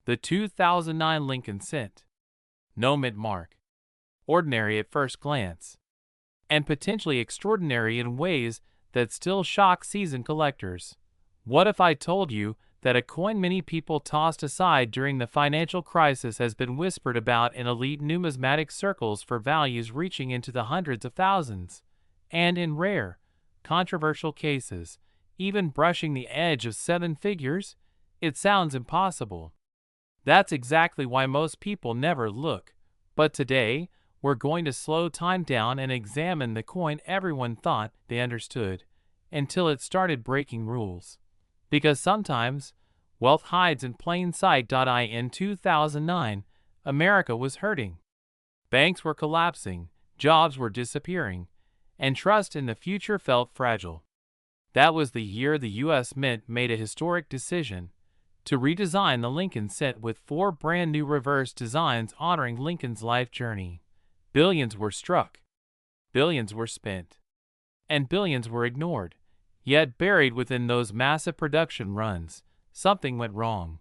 The 2009 Lincoln Cent. No mint mark. Ordinary at first glance, and potentially extraordinary in ways that still shock seasoned collectors. What if I told you that a coin many people tossed aside during the financial crisis has been whispered about in elite numismatic circles for values reaching into the hundreds of thousands, and in rare, controversial cases, even brushing the edge of seven figures? It sounds impossible. That's exactly why most people never look. But today, we're going to slow time down and examine the coin everyone thought they understood, until it started breaking rules. Because sometimes, wealth hides in plain sight. In 2009, America was hurting. Banks were collapsing, jobs were disappearing, and trust in the future felt fragile. That was the year the U.S. Mint made a historic decision to redesign the Lincoln Cent with 4 brand new reverse designs honoring Lincoln's life journey. Billions were struck, billions were spent, and billions were ignored. Yet buried within those massive production runs, something went wrong.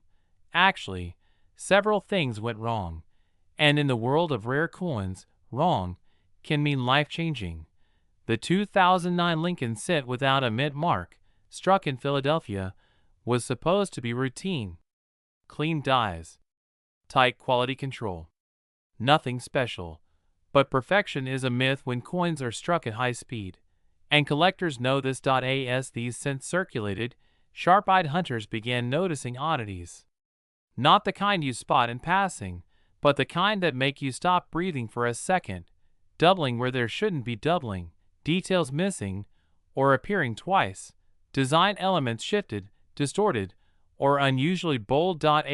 Actually, several things went wrong. And in the world of rare coins, wrong can mean life-changing. The 2009 Lincoln Cent without a mint mark, struck in Philadelphia, was supposed to be routine. Clean dies, tight quality control. Nothing special. But perfection is a myth when coins are struck at high speed. And collectors know this. As these cents circulated, sharp-eyed hunters began noticing oddities. Not the kind you spot in passing, but the kind that make you stop breathing for a second, doubling where there shouldn't be doubling, details missing, or appearing twice, design elements shifted, distorted, or unusually bold. At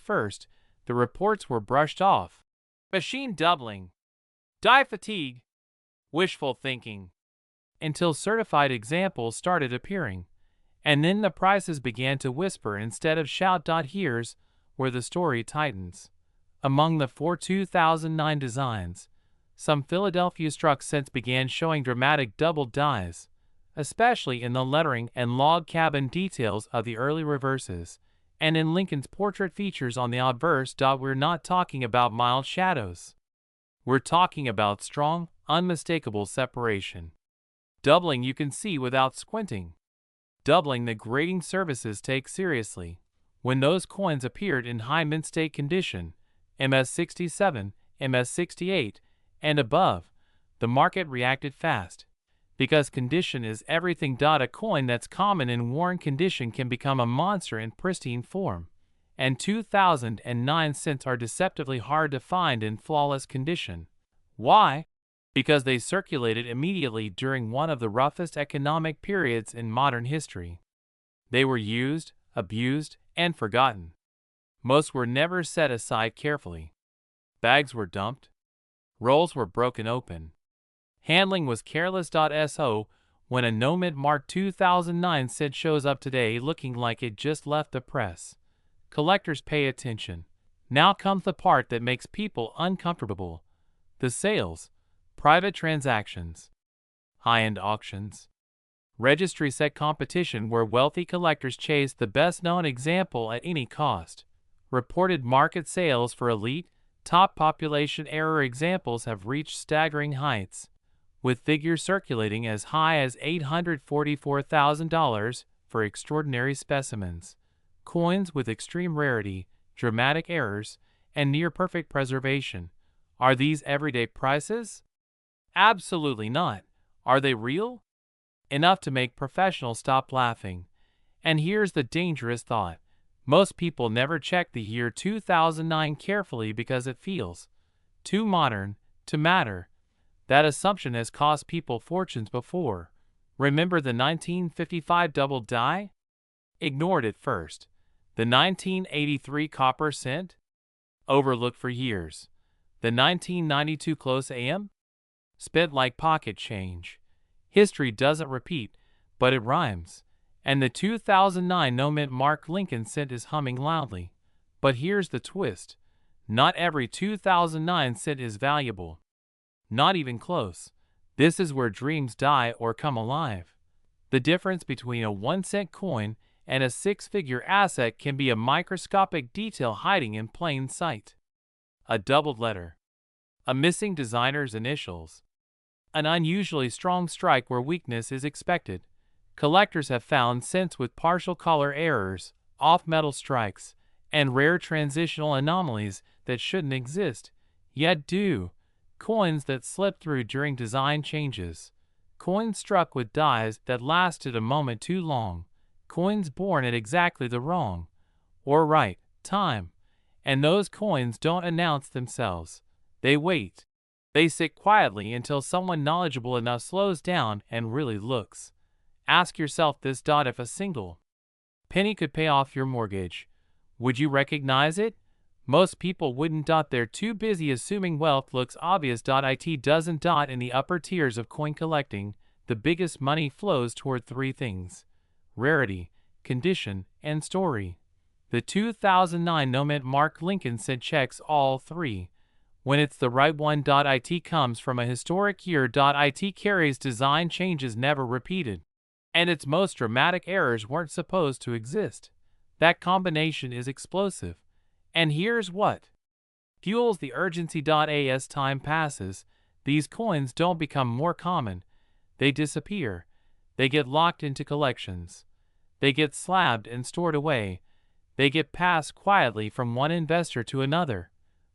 first, the reports were brushed off. Machine doubling, die fatigue, wishful thinking, until certified examples started appearing, and then the prices began to whisper instead of shout. Here's where the story tightens. Among the 4 2009 designs, some Philadelphia struck cents began showing dramatic doubled dies, especially in the lettering and log cabin details of the early reverses, and in Lincoln's portrait features on the obverse. We're not talking about mild shadows. We're talking about strong, unmistakable separation. Doubling you can see without squinting. Doubling the grading services take seriously. When those coins appeared in high mint state condition, MS-67, MS-68, and above, the market reacted fast. Because condition is everything. A coin that's common in worn condition can become a monster in pristine form. And 2009 cents are deceptively hard to find in flawless condition. Why? Because they circulated immediately during one of the roughest economic periods in modern history. They were used, abused, and forgotten. Most were never set aside carefully. Bags were dumped. Rolls were broken open. Handling was careless. So, when a no mint mark 2009 cent shows up today looking like it just left the press, collectors pay attention. Now comes the part that makes people uncomfortable. The sales. Private transactions, high-end auctions, registry set competition where wealthy collectors chase the best-known example at any cost. Reported market sales for elite, top population error examples have reached staggering heights, with figures circulating as high as $844,000 for extraordinary specimens. Coins with extreme rarity, dramatic errors, and near-perfect preservation. Are these everyday prices? Absolutely not. Are they real? Enough to make professionals stop laughing. And here's the dangerous thought. Most people never check the year 2009 carefully because it feels too modern to matter. That assumption has cost people fortunes before. Remember the 1955 double die? Ignored at first. The 1983 copper cent? Overlooked for years. The 1992 close AM? Spent like pocket change. History doesn't repeat, but it rhymes. And the 2009 no mint mark Lincoln Cent is humming loudly. But here's the twist. Not every 2009 cent is valuable. Not even close. This is where dreams die or come alive. The difference between a 1 cent coin and a six-figure asset can be a microscopic detail hiding in plain sight. A doubled letter. A missing designer's initials. An unusually strong strike where weakness is expected. Collectors have found cents with partial color errors, off-metal strikes, and rare transitional anomalies that shouldn't exist, yet do. Coins that slip through during design changes. Coins struck with dies that lasted a moment too long. Coins born at exactly the wrong, or right, time. And those coins don't announce themselves. They wait. They sit quietly until someone knowledgeable enough slows down and really looks. Ask yourself this: if a single penny could pay off your mortgage, would you recognize it? Most people wouldn't. They're too busy assuming wealth looks obvious. It doesn't. In the upper tiers of coin collecting, the biggest money flows toward three things: rarity, condition, and story. The 2009 no-mint Mark Lincoln cent checks all three. When it's the right one. It comes from a historic year. It carries design changes never repeated, and its most dramatic errors weren't supposed to exist. That combination is explosive. And here's what fuels the urgency. As time passes, these coins don't become more common. They disappear. They get locked into collections. They get slabbed and stored away. They get passed quietly from one investor to another.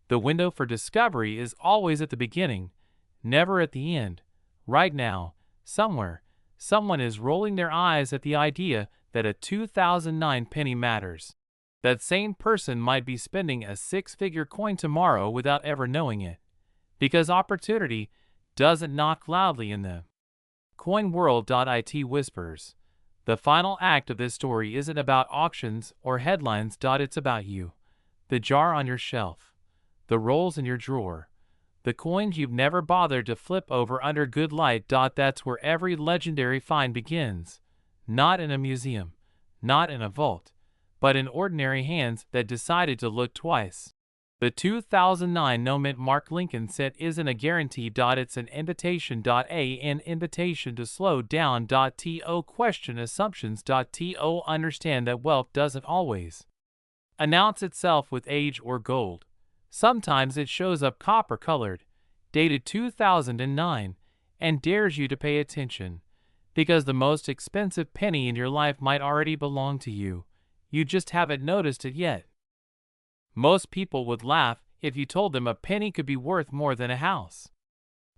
The window for discovery is always at the beginning, never at the end. Right now, somewhere, someone is rolling their eyes at the idea that a 2009 penny matters. That same person might be spending a six-figure coin tomorrow without ever knowing it, because opportunity doesn't knock loudly in the coin world. It whispers. The final act of this story isn't about auctions or headlines. It's about you, the jar on your shelf, the rolls in your drawer, the coins you've never bothered to flip over under good light. That's where every legendary find begins, not in a museum, not in a vault, but in ordinary hands that decided to look twice. The 2009 no-mint Mark Lincoln cent isn't a guarantee. It's an invitation. An invitation to slow down. To question assumptions. To understand that wealth doesn't always announce itself with age or gold. Sometimes it shows up copper-colored, dated 2009, and dares you to pay attention, because the most expensive penny in your life might already belong to you. You just haven't noticed it yet. Most people would laugh if you told them a penny could be worth more than a house.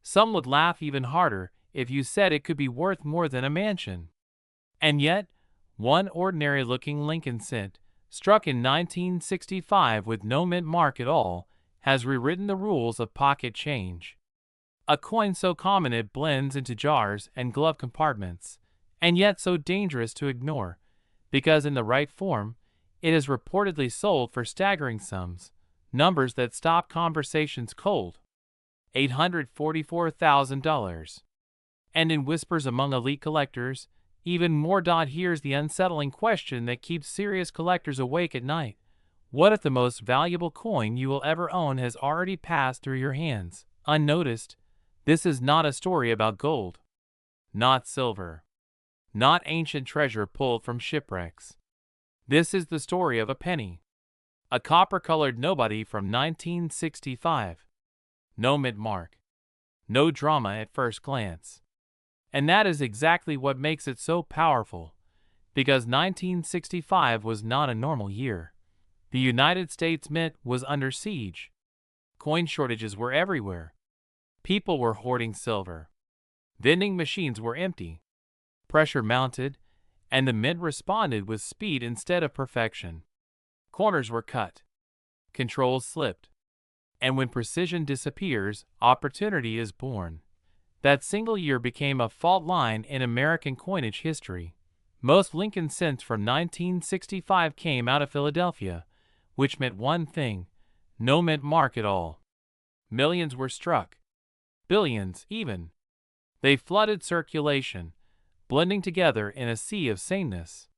Some would laugh even harder if you said it could be worth more than a mansion. And yet, one ordinary-looking Lincoln cent, struck in 1965 with no mint mark at all, has rewritten the rules of pocket change. A coin so common it blends into jars and glove compartments, and yet so dangerous to ignore, because in the right form, it is reportedly sold for staggering sums, numbers that stop conversations cold. $844,000. And in whispers among elite collectors, even more. Here's the unsettling question that keeps serious collectors awake at night. What if the most valuable coin you will ever own has already passed through your hands, unnoticed? This is not a story about gold, not silver, not ancient treasure pulled from shipwrecks. This is the story of a penny, a copper-colored nobody from 1965. No mint mark, no drama at first glance. And that is exactly what makes it so powerful, because 1965 was not a normal year. The United States Mint was under siege. Coin shortages were everywhere. People were hoarding silver. Vending machines were empty. Pressure mounted, and the mint responded with speed instead of perfection. Corners were cut. Controls slipped. And when precision disappears, opportunity is born. That single year became a fault line in American coinage history. Most Lincoln cents from 1965 came out of Philadelphia, which meant one thing: no mint mark at all. Millions were struck. Billions, even. They flooded circulation, blending together in a sea of sameness.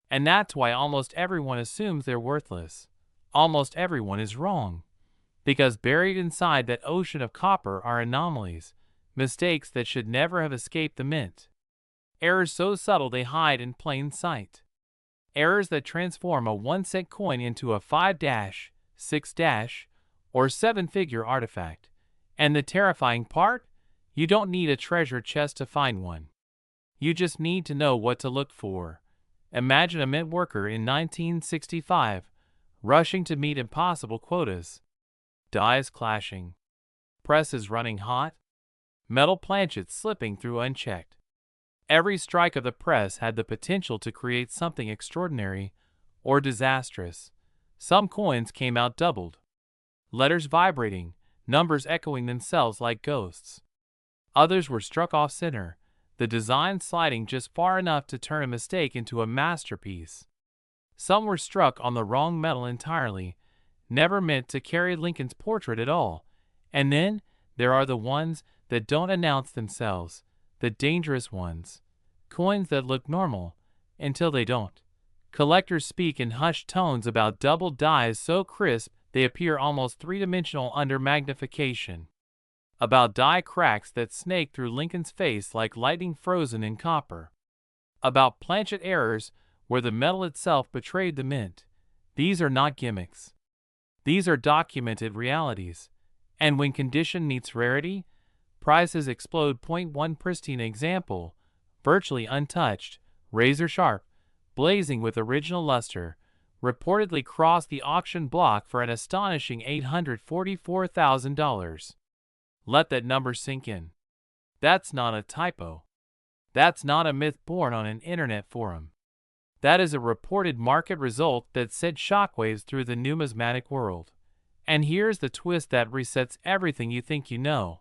And that's why almost everyone assumes they're worthless. Almost everyone is wrong. Because buried inside that ocean of copper are anomalies, mistakes that should never have escaped the mint. Errors so subtle they hide in plain sight. errors that transform a 1-cent coin into a 5 6 or 7-figure artifact. And the terrifying part? You don't need a treasure chest to find one. You just need to know what to look for. Imagine a mint worker in 1965, rushing to meet impossible quotas. Dies clashing. Presses running hot. Metal planchets slipping through unchecked. Every strike of the press had the potential to create something extraordinary or disastrous. Some coins came out doubled. Letters vibrating, numbers echoing themselves like ghosts. Others were struck off center, the design sliding just far enough to turn a mistake into a masterpiece. Some were struck on the wrong metal entirely, never meant to carry Lincoln's portrait at all. And then there are the ones that don't announce themselves, the dangerous ones. Coins that look normal until they don't. Collectors speak in hushed tones about double dies so crisp they appear almost three-dimensional under magnification. About die cracks that snake through Lincoln's face like lightning frozen in copper. About planchet errors where the metal itself betrayed the mint. These are not gimmicks. These are documented realities. And when condition meets rarity, prices explode. One pristine example, virtually untouched, razor sharp, blazing with original luster, reportedly crossed the auction block for an astonishing $844,000. Let that number sink in. That's not a typo. That's not a myth born on an internet forum. That is a reported market result that sent shockwaves through the numismatic world. And here's the twist that resets everything you think you know.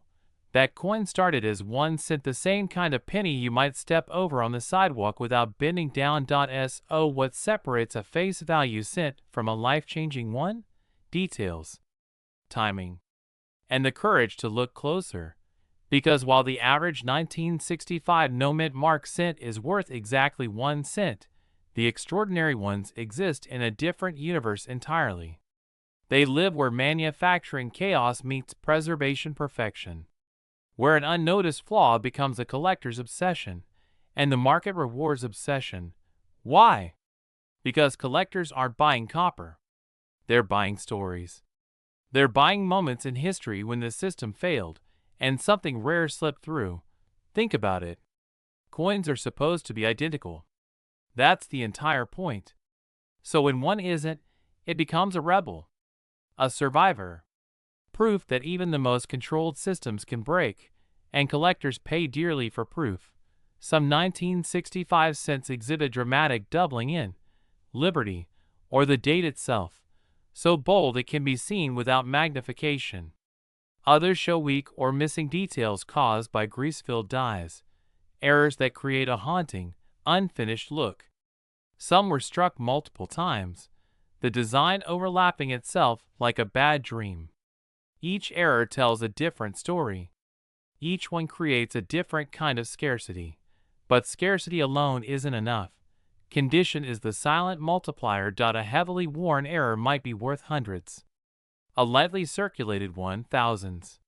That coin started as 1 cent, the same kind of penny you might step over on the sidewalk without bending down. So what separates a face value cent from a life-changing one? Details. Timing. And the courage to look closer. Because while the average 1965 no-mint mark cent is worth exactly 1 cent, the extraordinary ones exist in a different universe entirely. They live where manufacturing chaos meets preservation perfection. Where an unnoticed flaw becomes a collector's obsession, and the market rewards obsession. Why? Because collectors aren't buying copper. They're buying stories. They're buying moments in history when the system failed, and something rare slipped through. Think about it. Coins are supposed to be identical. That's the entire point. So when one isn't, it becomes a rebel. A survivor. Proof that even the most controlled systems can break, and collectors pay dearly for proof. Some 1965 cents exhibit dramatic doubling in liberty, or the date itself, so bold it can be seen without magnification. Others show weak or missing details caused by grease-filled dies, errors that create a haunting, unfinished look. Some were struck multiple times, the design overlapping itself like a bad dream. Each error tells a different story. Each one creates a different kind of scarcity. But scarcity alone isn't enough. Condition is the silent multiplier. A heavily worn error might be worth hundreds. A lightly circulated one, thousands.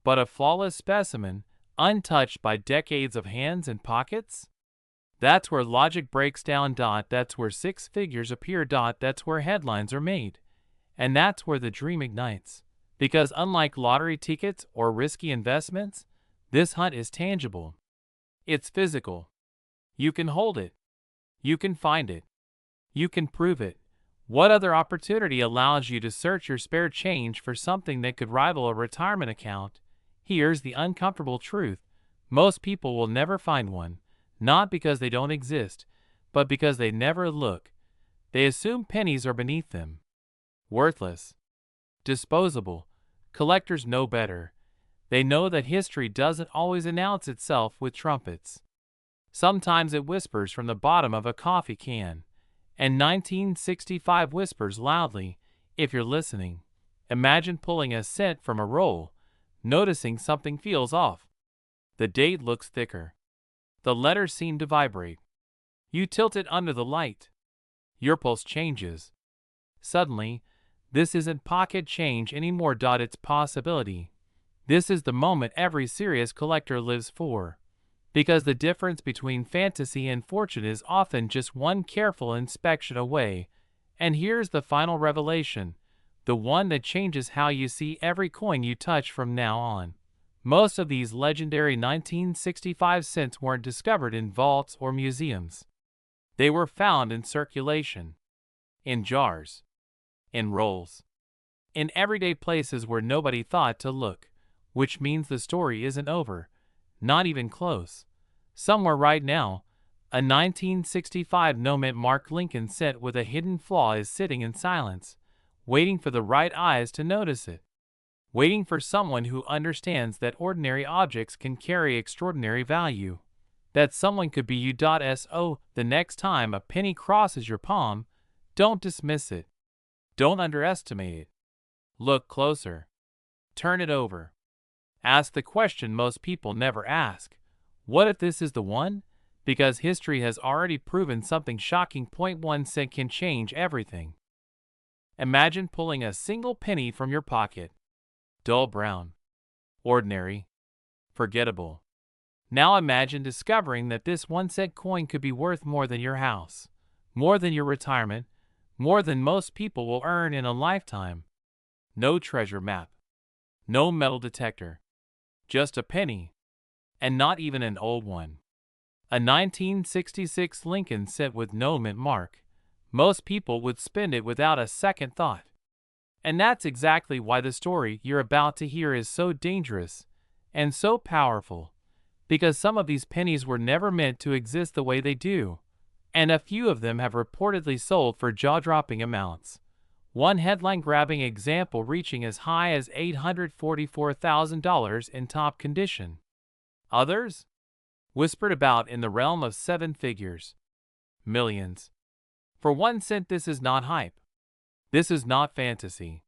But a flawless specimen, untouched by decades of hands and pockets? That's where logic breaks down. That's where six figures appear. That's where headlines are made. And that's where the dream ignites. Because unlike lottery tickets or risky investments, this hunt is tangible. It's physical. You can hold it. You can find it. You can prove it. What other opportunity allows you to search your spare change for something that could rival a retirement account? Here's the uncomfortable truth. Most people will never find one. Not because they don't exist, but because they never look. They assume pennies are beneath them. Worthless. Disposable. Collectors know better. They know that history doesn't always announce itself with trumpets. Sometimes it whispers from the bottom of a coffee can. And 1965 whispers loudly, if you're listening. Imagine pulling a cent from a roll, noticing something feels off. The date looks thicker. The letters seem to vibrate. You tilt it under the light. Your pulse changes. Suddenly, this isn't pocket change anymore. It's possibility. This is the moment every serious collector lives for. because the difference between fantasy and fortune is often just one careful inspection away. And here's the final revelation, the one that changes how you see every coin you touch from now on. Most of these legendary 1965 cents weren't discovered in vaults or museums. They were found in circulation, in jars, in rolls, in everyday places where nobody thought to look, which means the story isn't over, not even close. Somewhere right now, a 1965 no-mint mark Lincoln cent with a hidden flaw is sitting in silence, waiting for the right eyes to notice it. Waiting for someone who understands that ordinary objects can carry extraordinary value. That someone could be you. So the next time a penny crosses your palm, don't dismiss it. Don't underestimate it. Look closer. Turn it over. Ask the question most people never ask. What if this is the one? Because history has already proven something shocking. 1 cent can change everything. Imagine pulling a single penny from your pocket. Dull brown. Ordinary. Forgettable. Now imagine discovering that this 1 cent coin could be worth more than your house, more than your retirement, more than most people will earn in a lifetime. No treasure map. No metal detector. Just a penny. And not even an old one. A 1966 Lincoln cent with no mint mark. Most people would spend it without a second thought. And that's exactly why the story you're about to hear is so dangerous and so powerful. Because some of these pennies were never meant to exist the way they do. And a few of them have reportedly sold for jaw-dropping amounts. One headline-grabbing example reaching as high as $844,000 in top condition. Others? Whispered about in the realm of seven figures. Millions. For 1 cent, this is not hype. This is not fantasy.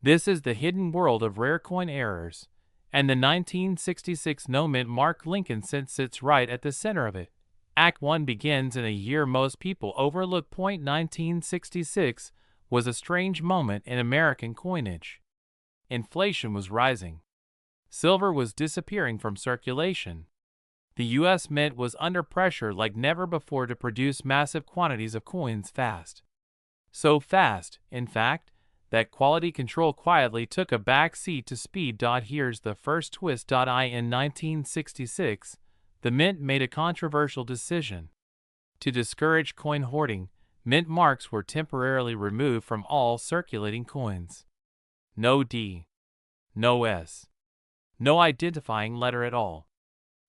This is the hidden world of rare coin errors, and the 1966 no-mint mark Lincoln cent sits right at the center of it. Act 1 begins in a year most people overlook. 1966 was a strange moment in American coinage. Inflation was rising. Silver was disappearing from circulation. The U.S. Mint was under pressure like never before to produce massive quantities of coins fast. So fast, in fact, that quality control quietly took a back seat to speed. Here's the first twist. In 1966, the Mint made a controversial decision. To discourage coin hoarding, mint marks were temporarily removed from all circulating coins. No D. No S. No identifying letter at all.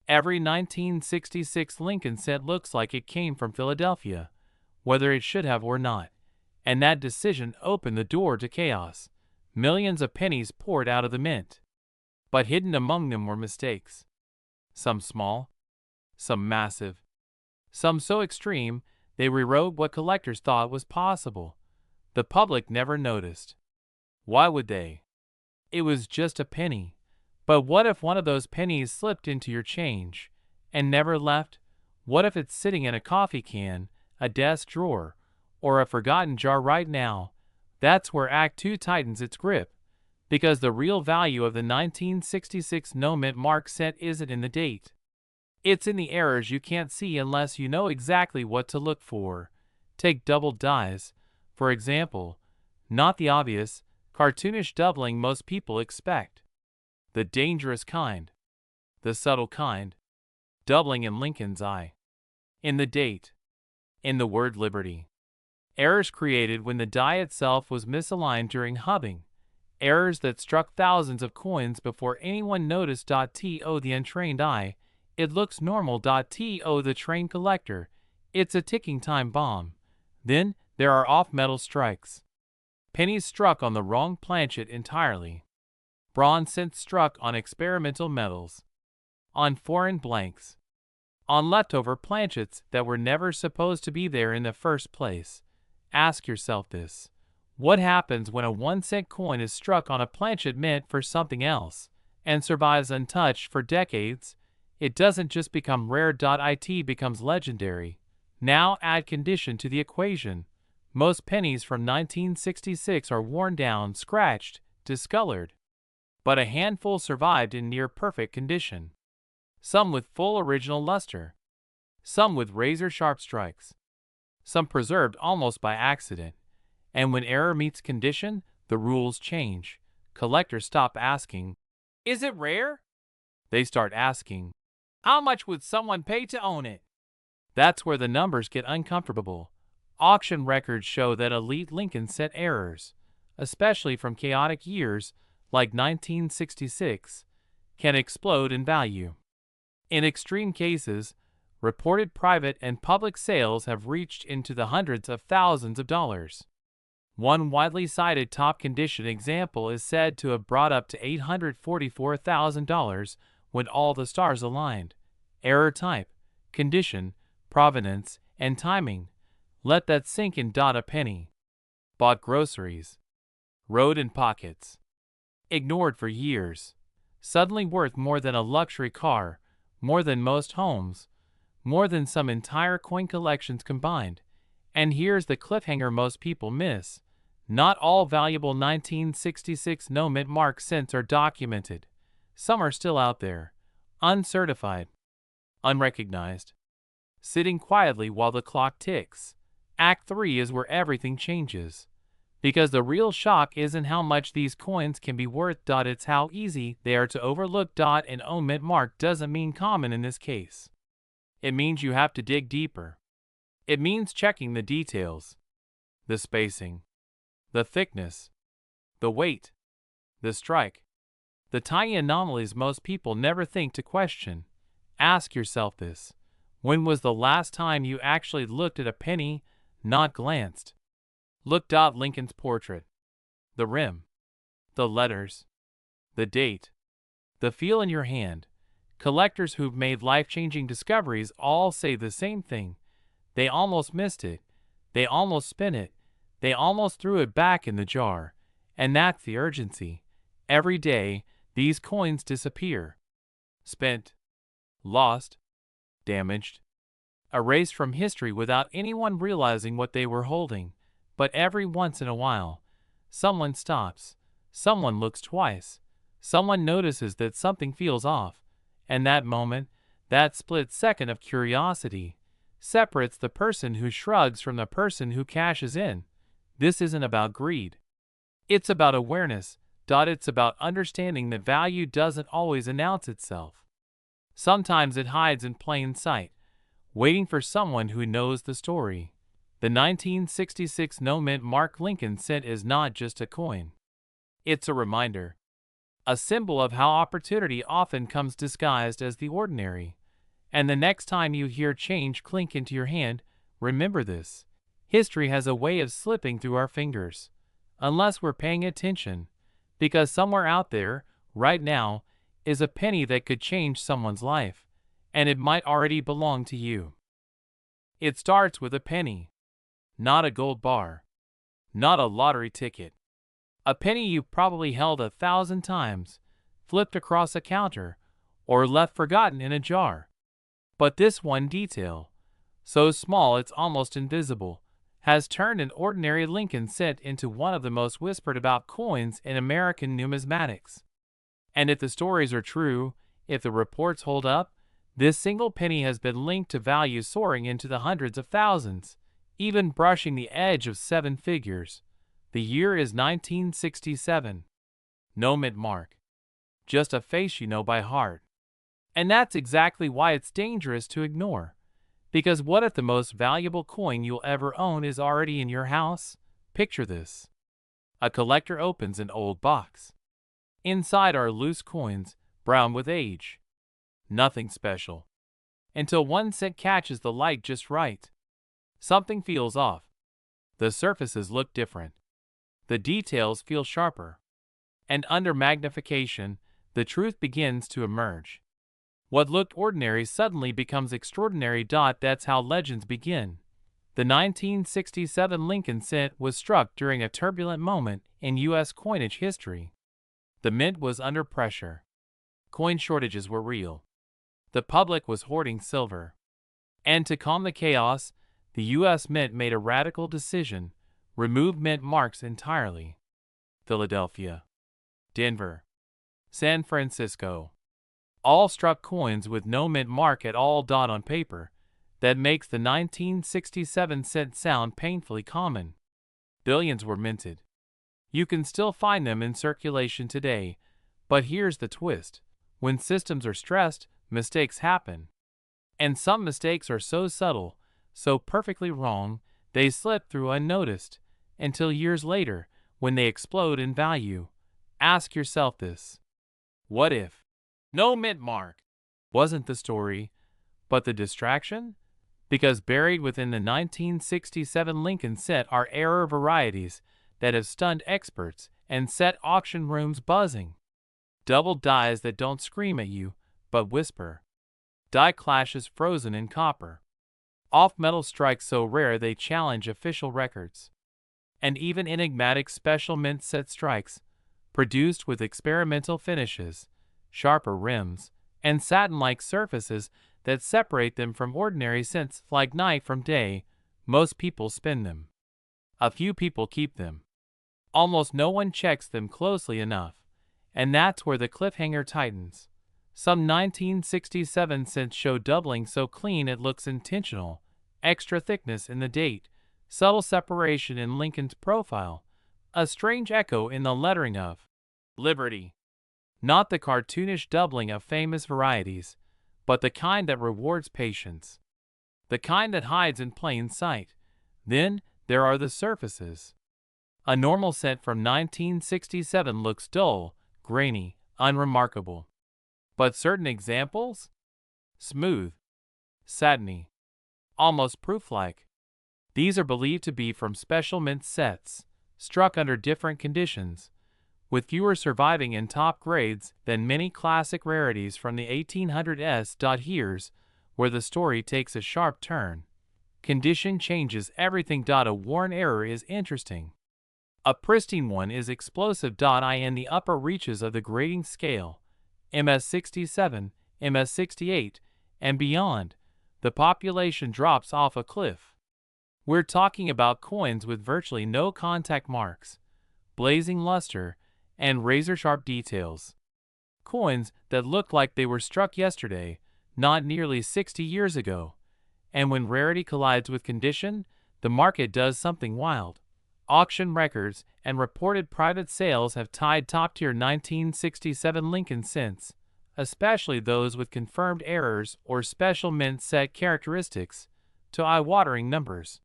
Every 1966 Lincoln cent looks like it came from Philadelphia, whether it should have or not. And that decision opened the door to chaos. Millions of pennies poured out of the mint. But hidden among them were mistakes. Some small, some massive, some so extreme they rewrote what collectors thought was possible. The public never noticed. Why would they? It was just a penny. But what if one of those pennies slipped into your change and never left? What if it's sitting in a coffee can, a desk drawer, or a forgotten jar right now? That's where Act 2 tightens its grip, because the real value of the 1966 no-mint mark cent isn't in the date. It's in the errors you can't see unless you know exactly what to look for. Take doubled dies, for example. Not the obvious, cartoonish doubling most people expect. The dangerous kind. The subtle kind. Doubling in Lincoln's eye. In the date. In the word liberty. Errors created when the die itself was misaligned during hubbing. Errors that struck thousands of coins before anyone noticed. To the untrained eye, it looks normal. To the trained collector, it's a ticking time bomb. Then there are off-metal strikes. Pennies struck on the wrong planchet entirely. Bronze cents struck on experimental metals. On foreign blanks. On leftover planchets that were never supposed to be there in the first place. Ask yourself this. What happens when a 1 cent coin is struck on a planchet meant for something else, and survives untouched for decades? It doesn't just become rare. It becomes legendary. Now add condition to the equation. Most pennies from 1966 are worn down, scratched, discolored. But a handful survived in near-perfect condition. some with full original luster, some with razor-sharp strikes, some preserved almost by accident. And when error meets condition, the rules change. Collectors stop asking, "Is it rare?" They start asking, "How much would someone pay to own it?" That's where the numbers get uncomfortable. Auction records show that elite Lincoln set errors, especially from chaotic years like 1966, can explode in value. In extreme cases, reported private and public sales have reached into the hundreds of thousands of dollars. One widely cited top condition example is said to have brought up to $844,000 when all the stars aligned. Error type, condition, provenance, and timing. Let that sink in. A penny. Bought groceries. Rode in pockets. Ignored for years. Suddenly worth more than a luxury car, more than most homes, more than some entire coin collections combined. And here's the cliffhanger most people miss. Not all valuable 1966 no-mint mark cents are documented. Some are still out there, uncertified, unrecognized, sitting quietly while the clock ticks. Act 3 is where everything changes. Because the real shock isn't how much these coins can be worth. It's how easy they are to overlook. An no-mint mark doesn't mean common in this case. It means you have to dig deeper. It means checking the details, the spacing, the thickness, the weight, the strike, the tiny anomalies most people never think to question. Ask yourself this: when was the last time you actually looked at a penny, not glanced? Look. Lincoln's portrait, the rim, the letters, the date, the feel in your hand. Collectors who've made life-changing discoveries all say the same thing. They almost missed it. They almost spent it. They almost threw it back in the jar. And that's the urgency. Every day, these coins disappear. Spent, lost, damaged, erased from history without anyone realizing what they were holding. But every once in a while, someone stops. Someone looks twice. Someone notices that something feels off. And that moment, that split second of curiosity, separates the person who shrugs from the person who cashes in. This isn't about greed. It's about awareness. It's about understanding that value doesn't always announce itself. Sometimes it hides in plain sight, waiting for someone who knows the story. The 1966 no-mint mark Lincoln cent is not just a coin. It's a reminder, a symbol of how opportunity often comes disguised as the ordinary. And the next time you hear change clink into your hand, remember this: history has a way of slipping through our fingers, unless we're paying attention, because somewhere out there, right now, is a penny that could change someone's life, and it might already belong to you. It starts with a penny, not a gold bar, not a lottery ticket. A penny you've probably held 1,000 times, flipped across a counter, or left forgotten in a jar. But this one detail, so small it's almost invisible, has turned an ordinary Lincoln cent into one of the most whispered about coins in American numismatics. And if the stories are true, if the reports hold up, this single penny has been linked to value soaring into the hundreds of thousands, even brushing the edge of 7 figures. The year is 1967. No-mint mark. Just a face you know by heart. And that's exactly why it's dangerous to ignore. Because what if the most valuable coin you'll ever own is already in your house? Picture this. A collector opens an old box. Inside are loose coins, brown with age. Nothing special. Until one cent catches the light just right. Something feels off. The surfaces look different. The details feel sharper. And under magnification, the truth begins to emerge. What looked ordinary suddenly becomes extraordinary. That's how legends begin. The 1967 Lincoln cent was struck during a turbulent moment in U.S. coinage history. The mint was under pressure. Coin shortages were real. The public was hoarding silver. And to calm the chaos, the U.S. Mint made a radical decision: remove mint marks entirely. Philadelphia, Denver, San Francisco, All struck coins with no mint mark at all. On paper, that makes the 1967 cent sound painfully common. Billions were minted. You can still find them in circulation today, but here's the twist. When systems are stressed, mistakes happen. And some mistakes are so subtle, so perfectly wrong, they slip through unnoticed, until years later, when they explode in value. Ask yourself this. What if no mint mark wasn't the story, but the distraction? Because buried within the 1967 Lincoln set are error varieties that have stunned experts and set auction rooms buzzing. Double dies that don't scream at you, but whisper. Die clashes frozen in copper. Off-metal strikes so rare they challenge official records. And even enigmatic special mint set strikes, produced with experimental finishes, sharper rims, and satin-like surfaces that separate them from ordinary cents like night from day. Most people spin them. A few people keep them. Almost no one checks them closely enough, and that's where the cliffhanger tightens. Some 1967 cents show doubling so clean it looks intentional, extra thickness in the date, subtle separation in Lincoln's profile, a strange echo in the lettering of Liberty. Not the cartoonish doubling of famous varieties, but the kind that rewards patience. The kind that hides in plain sight. Then there are the surfaces. A normal cent from 1967 looks dull, grainy, unremarkable. But certain examples? Smooth, satiny, almost proof-like. These are believed to be from special mint sets, struck under different conditions, with fewer surviving in top grades than many classic rarities from the 1800s. Here's where the story takes a sharp turn. Condition changes everything. A worn error is interesting. A pristine one is explosive. In the upper reaches of the grading scale, MS67, MS68, and beyond, the population drops off a cliff. We're talking about coins with virtually no contact marks, blazing luster, and razor-sharp details. Coins that look like they were struck yesterday, not nearly 60 years ago. And when rarity collides with condition, the market does something wild. Auction records and reported private sales have tied top-tier 1967 Lincoln cents, especially those with confirmed errors or special mint set characteristics, to eye-watering numbers.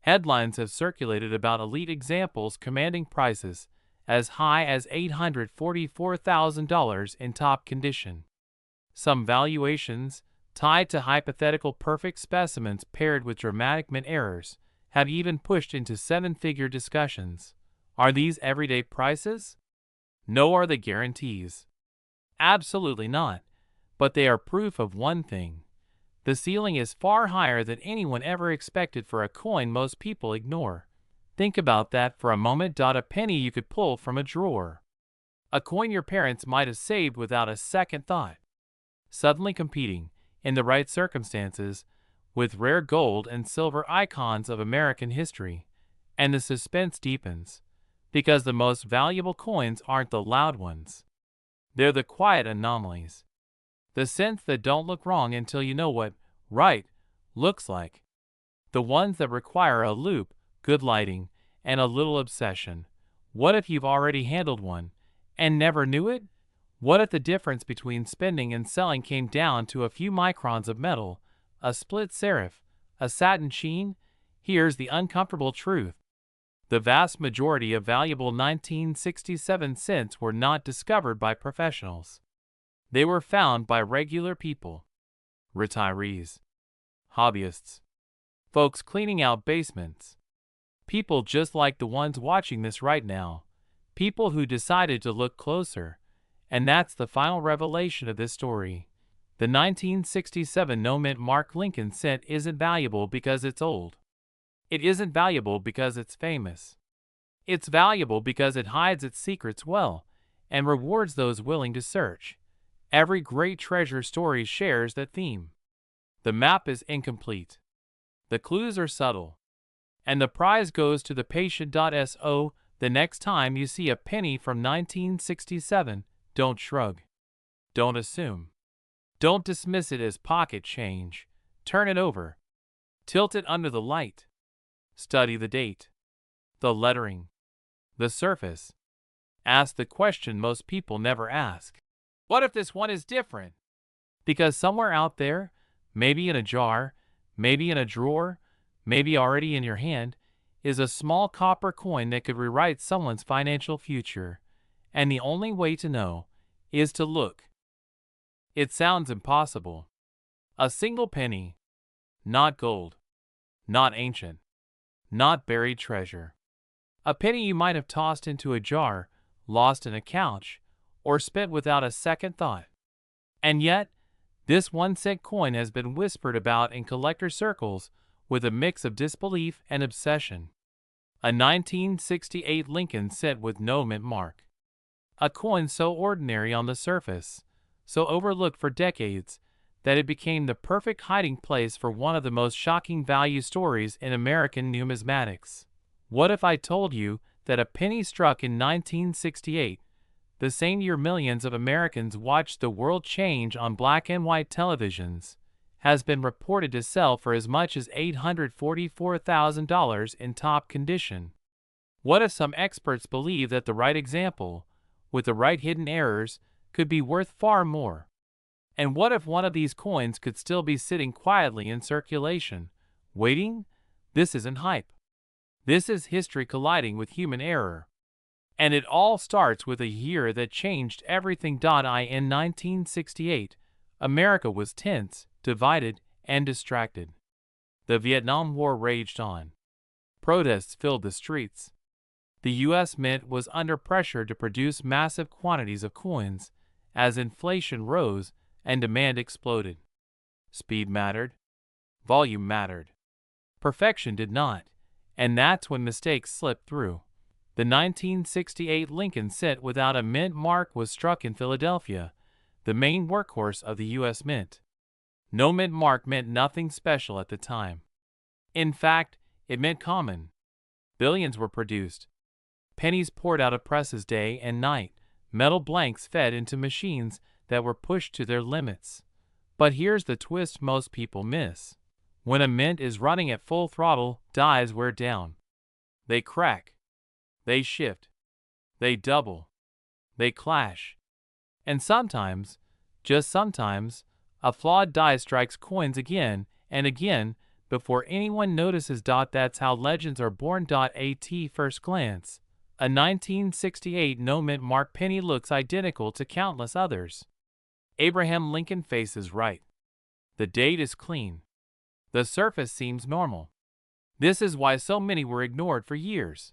Headlines have circulated about elite examples commanding prices as high as $844,000 in top condition. Some valuations, tied to hypothetical perfect specimens paired with dramatic mint errors, have even pushed into seven-figure discussions. Are these everyday prices? No. Are they guarantees? Absolutely not. But they are proof of one thing. The ceiling is far higher than anyone ever expected for a coin most people ignore. Think about that for a moment. A penny you could pull from a drawer. A coin your parents might have saved without a second thought. Suddenly competing, in the right circumstances, with rare gold and silver icons of American history. And the suspense deepens, because the most valuable coins aren't the loud ones. They're the quiet anomalies. The cents that don't look wrong until you know what right looks like. The ones that require a loop, good lighting, and a little obsession. What if you've already handled one and never knew it? What if the difference between spending and selling came down to a few microns of metal, a split serif, a satin sheen? Here's the uncomfortable truth. The vast majority of valuable 1967 cents were not discovered by professionals. They were found by regular people. Retirees. Hobbyists. Folks cleaning out basements. People just like the ones watching this right now. People who decided to look closer. And that's the final revelation of this story. The 1967 no-mint mark Lincoln cent isn't valuable because it's old. It isn't valuable because it's famous. It's valuable because it hides its secrets well and rewards those willing to search. Every great treasure story shares that theme. The map is incomplete. The clues are subtle. And the prize goes to the patient. So, the next time you see a penny from 1967, don't shrug. Don't assume. Don't dismiss it as pocket change. Turn it over. Tilt it under the light. Study the date, the lettering, the surface. Ask the question most people never ask. What if this one is different? Because somewhere out there, maybe in a jar, maybe in a drawer, maybe already in your hand, is a small copper coin that could rewrite someone's financial future. And the only way to know is to look. It sounds impossible. A single penny. Not gold. Not ancient. Not buried treasure. A penny you might have tossed into a jar, lost in a couch, or spent without a second thought. And yet, this 1-cent coin has been whispered about in collector circles with a mix of disbelief and obsession. A 1968 Lincoln cent with no mint mark. A coin so ordinary on the surface, so overlooked for decades, that it became the perfect hiding place for one of the most shocking value stories in American numismatics. What if I told you that a penny struck in 1968, the same year millions of Americans watched the world change on black and white televisions, has been reported to sell for as much as $844,000 in top condition? What if some experts believe that the right example, with the right hidden errors, could be worth far more? And what if one of these coins could still be sitting quietly in circulation, waiting? This isn't hype. This is history colliding with human error. And it all starts with a year that changed everything. In 1968, America was tense, divided, and distracted. The Vietnam War raged on. Protests filled the streets. The U.S. Mint was under pressure to produce massive quantities of coins as inflation rose and demand exploded. Speed mattered. Volume mattered. Perfection did not, and that's when mistakes slipped through. The 1968 Lincoln cent without a mint mark was struck in Philadelphia, the main workhorse of the U.S. Mint. No mint mark meant nothing special at the time. In fact, it meant common. Billions were produced. Pennies poured out of presses day and night. Metal blanks fed into machines that were pushed to their limits. But here's the twist most people miss. When a mint is running at full throttle, dies wear down. They crack. They shift. They double. They clash. And sometimes, just sometimes, a flawed die strikes coins again and again before anyone notices. That's how legends are born. At first glance, a 1968 no mint mark penny looks identical to countless others. Abraham Lincoln face is right. The date is clean. The surface seems normal. This is why so many were ignored for years.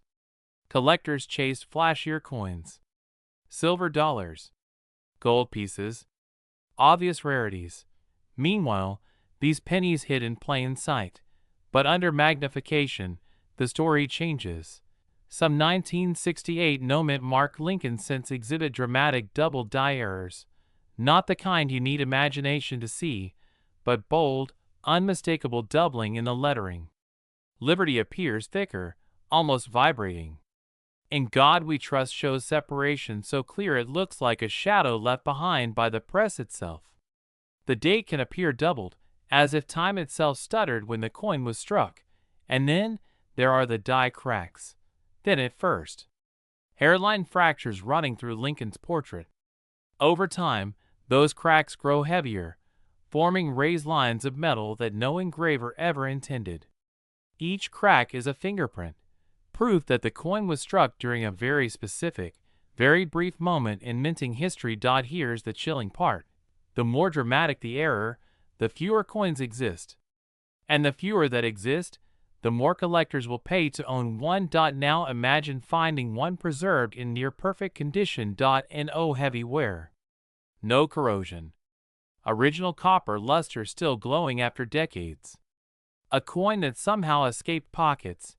Collectors chased flashier coins. Silver dollars. Gold pieces. Obvious rarities. Meanwhile, these pennies hid in plain sight. But under magnification, the story changes. Some 1968 no mint mark Lincoln cents exhibit dramatic double die errors. Not the kind you need imagination to see, but bold, unmistakable doubling in the lettering. Liberty appears thicker, almost vibrating. In God We Trust shows separation so clear it looks like a shadow left behind by the press itself. The date can appear doubled, as if time itself stuttered when the coin was struck, and then there are the die cracks. Then at first, hairline fractures running through Lincoln's portrait. Over time, those cracks grow heavier, forming raised lines of metal that no engraver ever intended. Each crack is a fingerprint, proof that the coin was struck during a very specific, very brief moment in minting history. Here's the chilling part. The more dramatic the error, the fewer coins exist. And the fewer that exist, the more collectors will pay to own one. Now imagine finding one preserved in near-perfect condition. No heavy wear. No corrosion. Original copper luster still glowing after decades. A coin that somehow escaped pockets,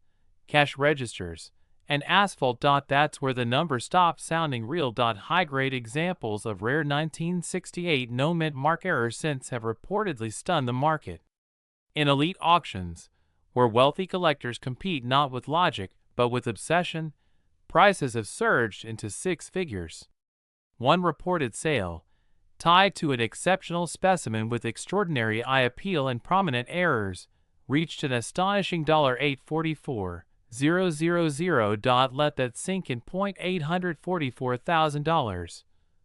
cash registers, and asphalt. That's where the number stops sounding real. High-grade examples of rare 1968 no mint mark error cents have reportedly stunned the market. In elite auctions, where wealthy collectors compete not with logic but with obsession, prices have surged into six figures. One reported sale, tied to an exceptional specimen with extraordinary eye appeal and prominent errors, reached an astonishing $844,000. Let that sink in. $844,000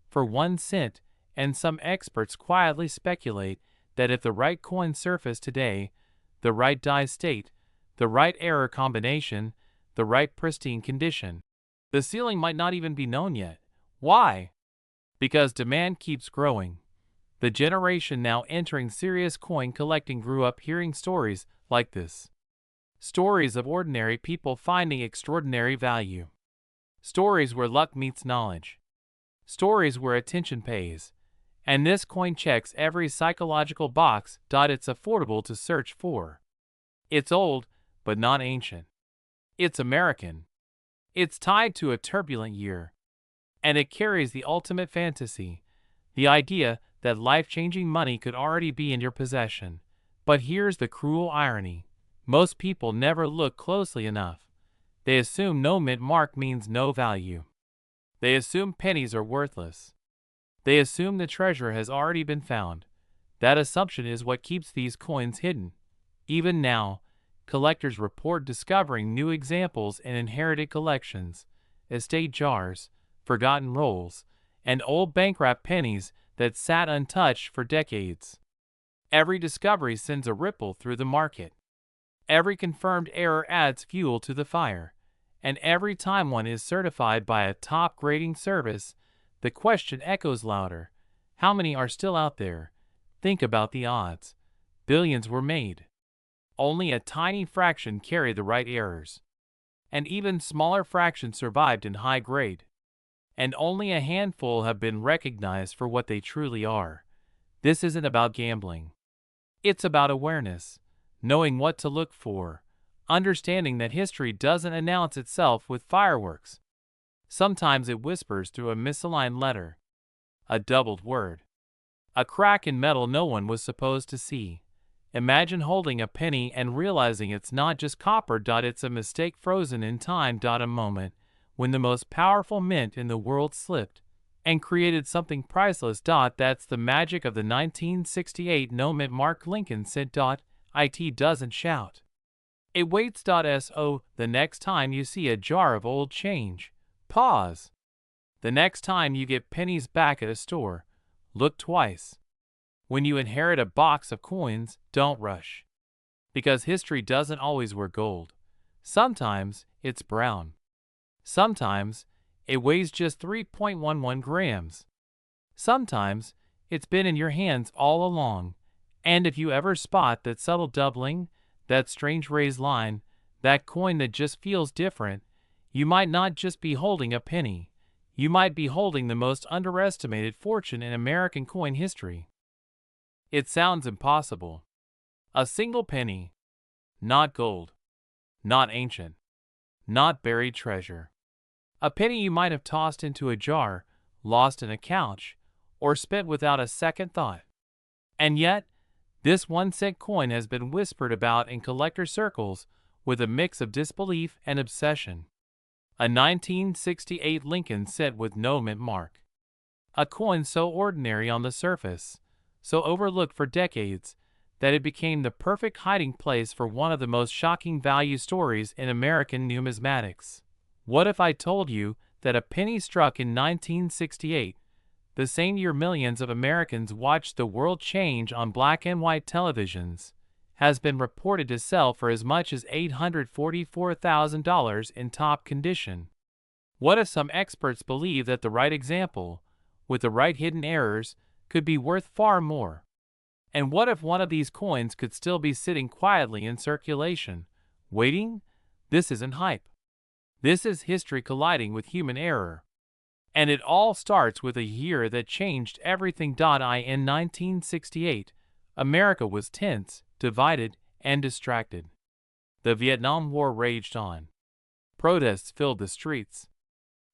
for 1 cent, and some experts quietly speculate that if the right coin surfaced today, the right die state, the right error combination, the right pristine condition, the ceiling might not even be known yet. Why? Because demand keeps growing. The generation now entering serious coin collecting grew up hearing stories like this. Stories of ordinary people finding extraordinary value. Stories where luck meets knowledge. Stories where attention pays. And this coin checks every psychological box. It's affordable to search for. It's old, but not ancient. It's American. It's tied to a turbulent year. And it carries the ultimate fantasy, the idea that life-changing money could already be in your possession. But here's the cruel irony. Most people never look closely enough. They assume no mint mark means no value. They assume pennies are worthless. They assume the treasure has already been found. That assumption is what keeps these coins hidden. Even now, collectors report discovering new examples in inherited collections, estate jars, forgotten rolls, and old bankrupt pennies that sat untouched for decades. Every discovery sends a ripple through the market. Every confirmed error adds fuel to the fire. And every time one is certified by a top grading service, the question echoes louder. How many are still out there? Think about the odds. Billions were made. Only a tiny fraction carry the right errors. And even smaller fractions survived in high grade. And only a handful have been recognized for what they truly are. This isn't about gambling. It's about awareness, knowing what to look for, understanding that history doesn't announce itself with fireworks. Sometimes it whispers through a misaligned letter, a doubled word, a crack in metal no one was supposed to see. Imagine holding a penny and realizing it's not just copper. It's a mistake frozen in time. A moment when the most powerful mint in the world slipped and created something priceless. That's the magic of the 1968 no mint mark. Lincoln said. It doesn't shout. It waits. So the next time you see a jar of old change, pause. The next time you get pennies back at a store, look twice. When you inherit a box of coins, don't rush. Because history doesn't always wear gold. Sometimes it's brown. Sometimes it weighs just 3.11 grams. Sometimes it's been in your hands all along. And if you ever spot that subtle doubling, that strange raised line, that coin that just feels different, you might not just be holding a penny. You might be holding the most underestimated fortune in American coin history. It sounds impossible. A single penny. Not gold. Not ancient. Not buried treasure. A penny you might have tossed into a jar, lost in a couch, or spent without a second thought. And yet, this 1 cent coin has been whispered about in collector circles with a mix of disbelief and obsession. A 1968 Lincoln cent with no mint mark. A coin so ordinary on the surface, so overlooked for decades, that it became the perfect hiding place for one of the most shocking value stories in American numismatics. What if I told you that a penny struck in 1968, the same year millions of Americans watched the world change on black and white televisions, has been reported to sell for as much as $844,000 in top condition? What if some experts believe that the right example, with the right hidden errors, could be worth far more? And what if one of these coins could still be sitting quietly in circulation, waiting? This isn't hype. This is history colliding with human error. And it all starts with a year that changed everything. In 1968, America was tense, divided, and distracted. The Vietnam War raged on. Protests filled the streets.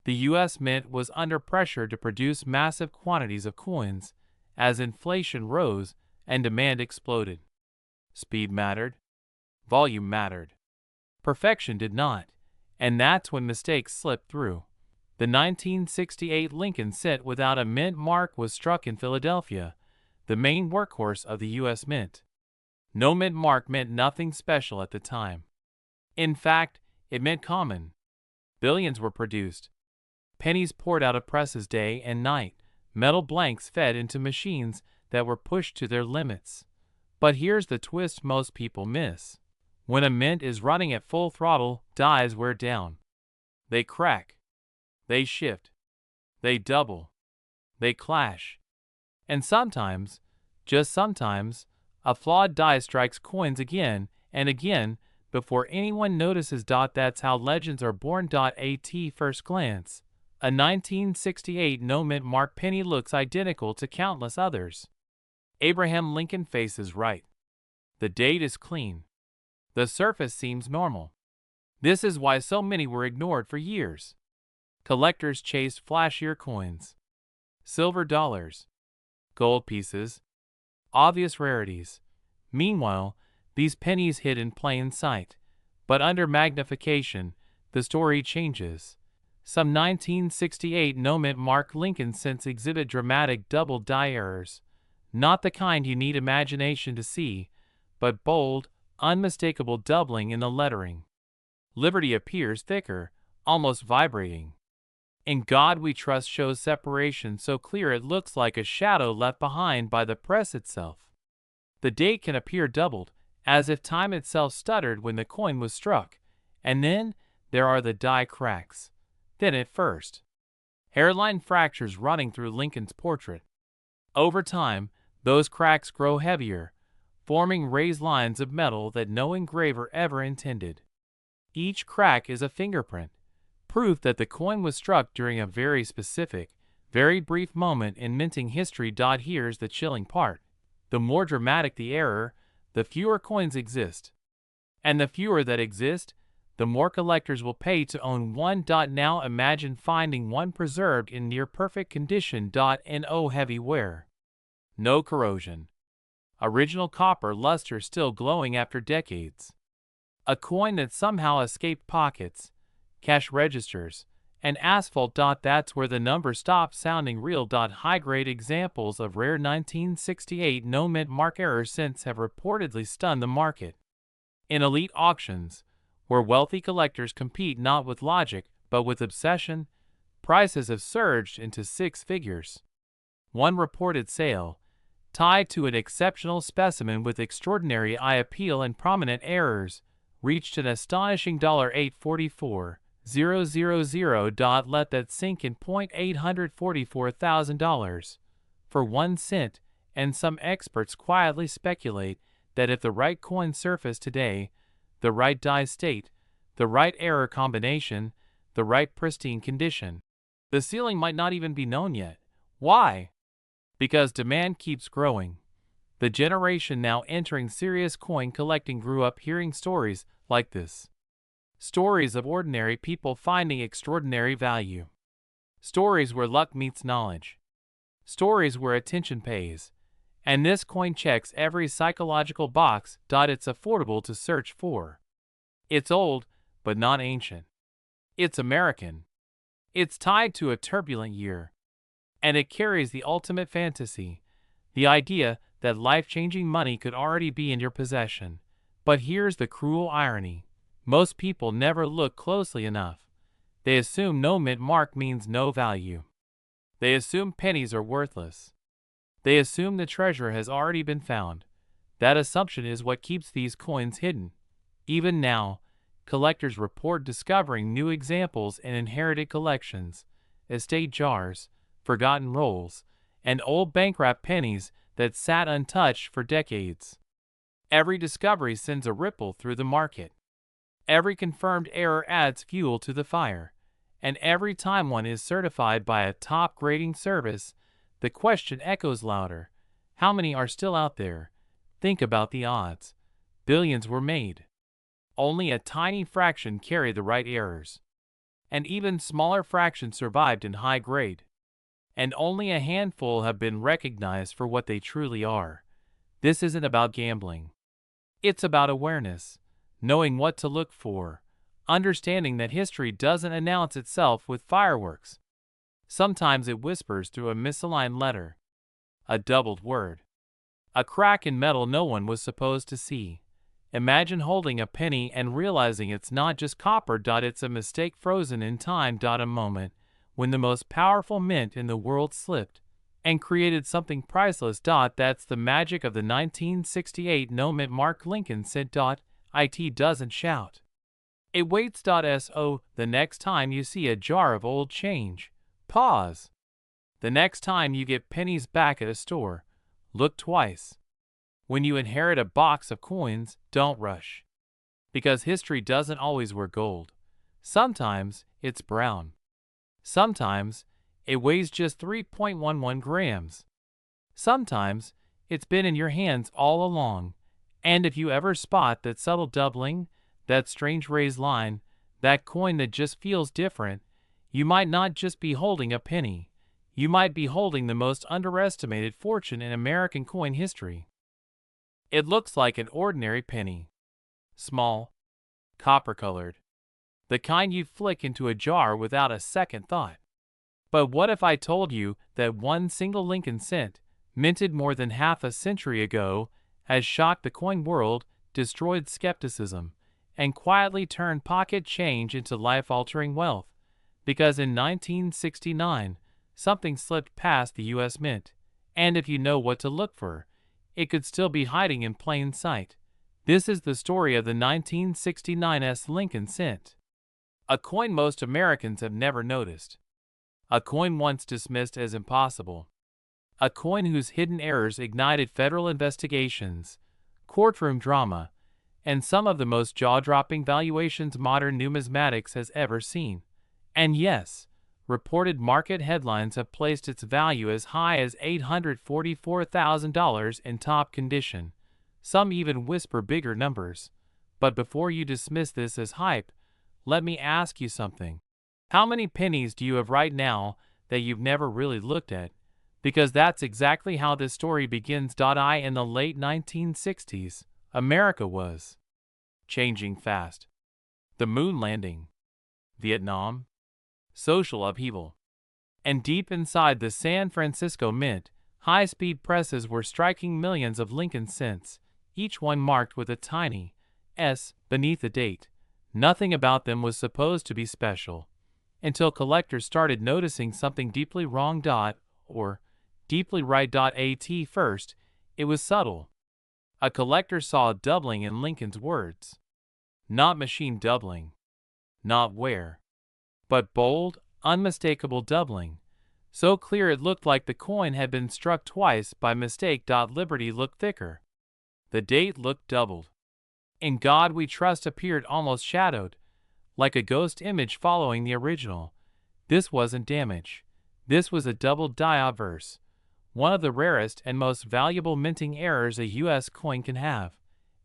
The U.S. Mint was under pressure to produce massive quantities of coins as inflation rose and demand exploded. Speed mattered. Volume mattered. Perfection did not. And that's when mistakes slipped through. The 1968 Lincoln Cent without a mint mark was struck in Philadelphia, the main workhorse of the U.S. Mint. No mint mark meant nothing special at the time. In fact, it meant common. Billions were produced. Pennies poured out of presses day and night, metal blanks fed into machines that were pushed to their limits. But here's the twist most people miss. When a mint is running at full throttle, dies wear down. They crack. They shift. They double. They clash. And sometimes, just sometimes, a flawed die strikes coins again and again before anyone notices. That's how legends are born. At first glance, a 1968 no-mint mark penny looks identical to countless others. Abraham Lincoln face is right. The date is clean. The surface seems normal. This is why so many were ignored for years. Collectors chased flashier coins, silver dollars, gold pieces, obvious rarities. Meanwhile, these pennies hid in plain sight. But under magnification, the story changes. Some 1968 no-mint mark Lincoln cents exhibit dramatic double die errors. Not the kind you need imagination to see, but bold, unmistakable doubling in the lettering. Liberty appears thicker, almost vibrating. In God We Trust shows separation so clear it looks like a shadow left behind by the press itself. The date can appear doubled, as if time itself stuttered when the coin was struck, and then there are the die cracks. Then at first, hairline fractures running through Lincoln's portrait. Over time, those cracks grow heavier, forming raised lines of metal that no engraver ever intended. Each crack is a fingerprint, proof that the coin was struck during a very specific, very brief moment in minting history. Here's the chilling part. The more dramatic the error, the fewer coins exist. And the fewer that exist, the more collectors will pay to own one. Now imagine finding one preserved in near perfect condition. No heavy wear, no corrosion, original copper luster still glowing after decades. A coin that somehow escaped pockets, cash registers, and asphalt. That's where the number stops sounding real. High-grade examples of rare 1968 no-mint mark error cents have reportedly stunned the market. In elite auctions, where wealthy collectors compete not with logic but with obsession, prices have surged into six figures. One reported sale, tied to an exceptional specimen with extraordinary eye appeal and prominent errors, reached an astonishing $844,000. Let that sink in. $844,000 for 1 cent, and some experts quietly speculate that if the right coin surfaced today, the right die state, the right error combination, the right pristine condition, the ceiling might not even be known yet. Why? Because demand keeps growing. The generation now entering serious coin collecting grew up hearing stories like this. Stories of ordinary people finding extraordinary value. Stories where luck meets knowledge. Stories where attention pays. And this coin checks every psychological box. It's affordable to search for. It's old, but not ancient. It's American. It's tied to a turbulent year. And it carries the ultimate fantasy, the idea that life-changing money could already be in your possession. But here's the cruel irony. Most people never look closely enough. They assume no mint mark means no value. They assume pennies are worthless. They assume the treasure has already been found. That assumption is what keeps these coins hidden. Even now, collectors report discovering new examples in inherited collections, estate jars, forgotten rolls, and old bankrupt pennies that sat untouched for decades. Every discovery sends a ripple through the market. Every confirmed error adds fuel to the fire. And every time one is certified by a top grading service, the question echoes louder. How many are still out there? Think about the odds. Billions were made. Only a tiny fraction carry the right errors. An even smaller fraction survived in high grade. And only a handful have been recognized for what they truly are. This isn't about gambling. It's about awareness, knowing what to look for, understanding that history doesn't announce itself with fireworks. Sometimes it whispers through a misaligned letter, a doubled word, a crack in metal no one was supposed to see. Imagine holding a penny and realizing it's not just copper. It's a mistake frozen in time. A moment when the most powerful mint in the world slipped and created something priceless. That's the magic of the 1968 no-mint mark. Lincoln said. It doesn't shout. It waits. So the next time you see a jar of old change, pause. The next time you get pennies back at a store, look twice. When you inherit a box of coins, don't rush. Because history doesn't always wear gold. Sometimes it's brown. Sometimes it weighs just 3.11 grams. Sometimes it's been in your hands all along. And if you ever spot that subtle doubling, that strange raised line, that coin that just feels different, you might not just be holding a penny. You might be holding the most underestimated fortune in American coin history. It looks like an ordinary penny. Small, copper-colored. The kind you'd flick into a jar without a second thought. But what if I told you that one single Lincoln cent, minted more than half a century ago, has shocked the coin world, destroyed skepticism, and quietly turned pocket change into life-altering wealth? Because in 1969, something slipped past the U.S. Mint, and if you know what to look for, it could still be hiding in plain sight. This is the story of the 1969's Lincoln cent. A coin most Americans have never noticed. A coin once dismissed as impossible. A coin whose hidden errors ignited federal investigations, courtroom drama, and some of the most jaw-dropping valuations modern numismatics has ever seen. And yes, reported market headlines have placed its value as high as $844,000 in top condition. Some even whisper bigger numbers. But before you dismiss this as hype, let me ask you something. How many pennies do you have right now that you've never really looked at? Because that's exactly how this story begins. In the late 1960s, America was changing fast. The moon landing, Vietnam, social upheaval. And deep inside the San Francisco Mint, high-speed presses were striking millions of Lincoln cents, each one marked with a tiny S beneath the date. Nothing about them was supposed to be special, until collectors started noticing something deeply wrong. Or deeply right. At first, it was subtle. A collector saw a doubling in Lincoln's words. Not machine doubling, not wear, but bold, unmistakable doubling, so clear it looked like the coin had been struck twice by mistake. Liberty looked thicker. The date looked doubled. In God We Trust appeared almost shadowed, like a ghost image following the original. This wasn't damage. This was a doubled die-verse, one of the rarest and most valuable minting errors a U.S. coin can have.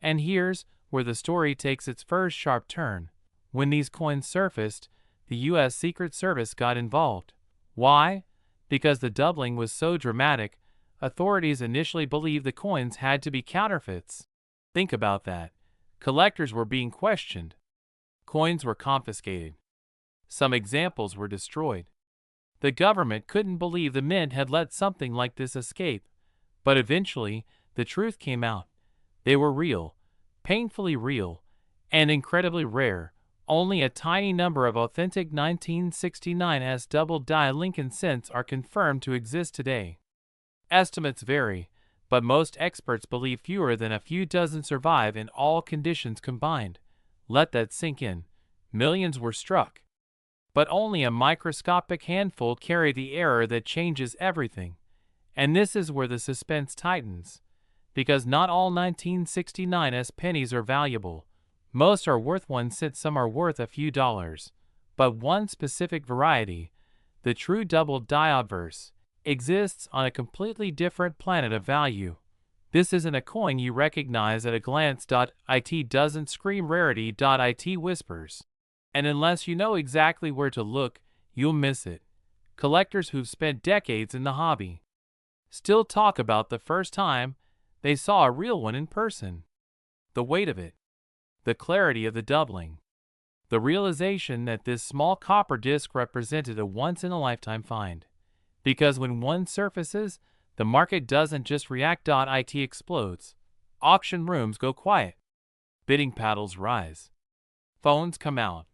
And here's where the story takes its first sharp turn. When these coins surfaced, the U.S. Secret Service got involved. Why? Because the doubling was so dramatic, authorities initially believed the coins had to be counterfeits. Think about that. Collectors were being questioned. Coins were confiscated. Some examples were destroyed. The government couldn't believe the mint had let something like this escape. But eventually, the truth came out. They were real, painfully real, and incredibly rare. Only a tiny number of authentic 1969's double die Lincoln cents are confirmed to exist today. Estimates vary, but most experts believe fewer than a few dozen survive in all conditions combined. Let that sink in. Millions were struck. But only a microscopic handful carry the error that changes everything. And this is where the suspense tightens. Because not all 1969's pennies are valuable. Most are worth 1 cent, some are worth a few dollars. But one specific variety, the true double die verse, exists on a completely different planet of value. This isn't a coin you recognize at a glance. It doesn't scream rarity. It whispers. And unless you know exactly where to look, you'll miss it. Collectors who've spent decades in the hobby still talk about the first time they saw a real one in person. The weight of it. The clarity of the doubling. The realization that this small copper disc represented a once-in-a-lifetime find. Because when one surfaces, the market doesn't just react. It explodes. Auction rooms go quiet. Bidding paddles rise. Phones come out.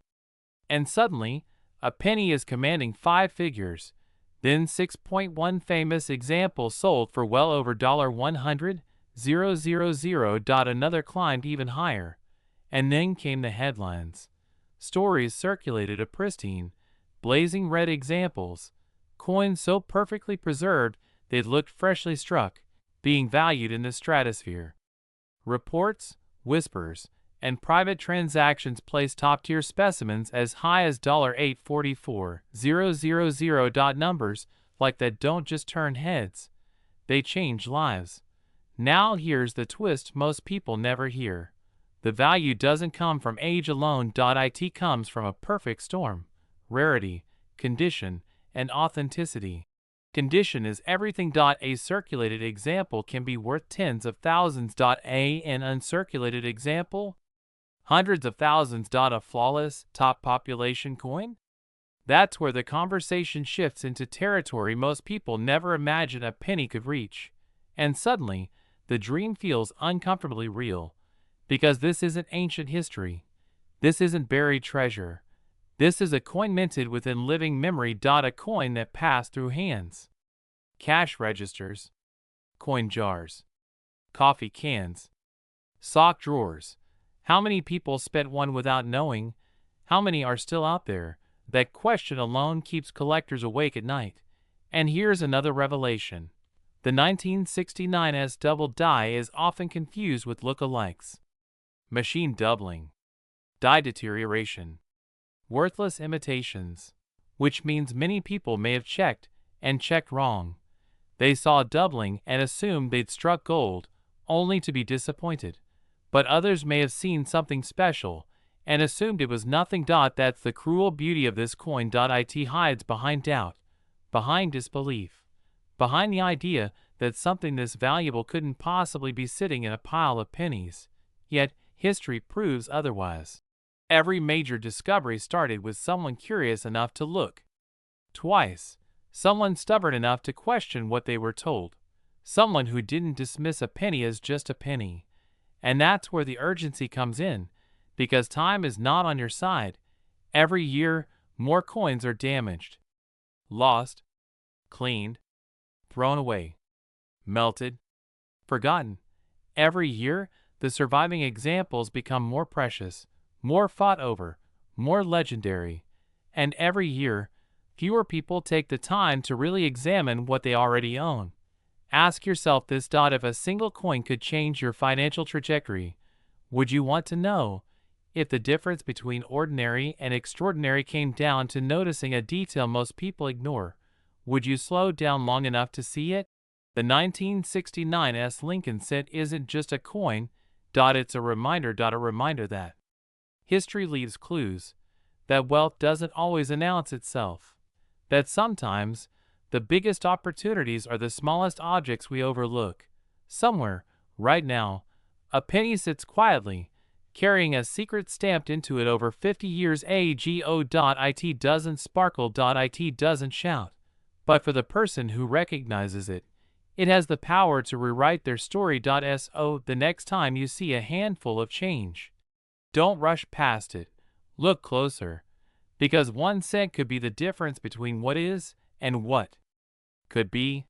And suddenly, a penny is commanding 5 figures. Then 6.1 famous examples sold for well over $100,000. Another climbed even higher. And then came the headlines. Stories circulated of pristine, blazing red examples, coins so perfectly preserved they'd looked freshly struck, being valued in the stratosphere. Reports, whispers, and private transactions placed top-tier specimens as high as $844,000. Numbers like that don't just turn heads, they change lives. Now here's the twist most people never hear. The value doesn't come from age alone. It comes from a perfect storm: rarity, condition, and authenticity. Condition is everything. A circulated example can be worth tens of thousands. An uncirculated example, hundreds of thousands. A flawless, top population coin? That's where the conversation shifts into territory most people never imagined a penny could reach. And suddenly, the dream feels uncomfortably real. Because this isn't ancient history. This isn't buried treasure. This is a coin minted within living memory. A coin that passed through hands. Cash registers, coin jars, coffee cans, sock drawers. How many people spent one without knowing? How many are still out there? That question alone keeps collectors awake at night. And here's another revelation. The 1969's double die is often confused with look-alikes. Machine doubling, die deterioration, worthless imitations, which means many people may have checked and checked wrong. They saw doubling and assumed they'd struck gold, only to be disappointed. But others may have seen something special and assumed it was nothing. That's the cruel beauty of this coin. It hides behind doubt, behind disbelief, behind the idea that something this valuable couldn't possibly be sitting in a pile of pennies. Yet, history proves otherwise. Every major discovery started with someone curious enough to look twice, someone stubborn enough to question what they were told, someone who didn't dismiss a penny as just a penny. And that's where the urgency comes in, because time is not on your side. Every year, more coins are damaged, lost, cleaned, thrown away, melted, forgotten. Every year, the surviving examples become more precious, more fought over, more legendary. And every year, fewer people take the time to really examine what they already own. Ask yourself this: if a single coin could change your financial trajectory, would you want to know? If the difference between ordinary and extraordinary came down to noticing a detail most people ignore, would you slow down long enough to see it? The 1969's Lincoln cent isn't just a coin. It's a reminder that history leaves clues, that wealth doesn't always announce itself, that sometimes the biggest opportunities are the smallest objects we overlook. Somewhere, right now, a penny sits quietly, carrying a secret stamped into it over 50 years ago. It doesn't sparkle. It doesn't shout. But for the person who recognizes it, it has the power to rewrite their story. So the next time you see a handful of change, don't rush past it. Look closer. Because 1 cent could be the difference between what is and what could be.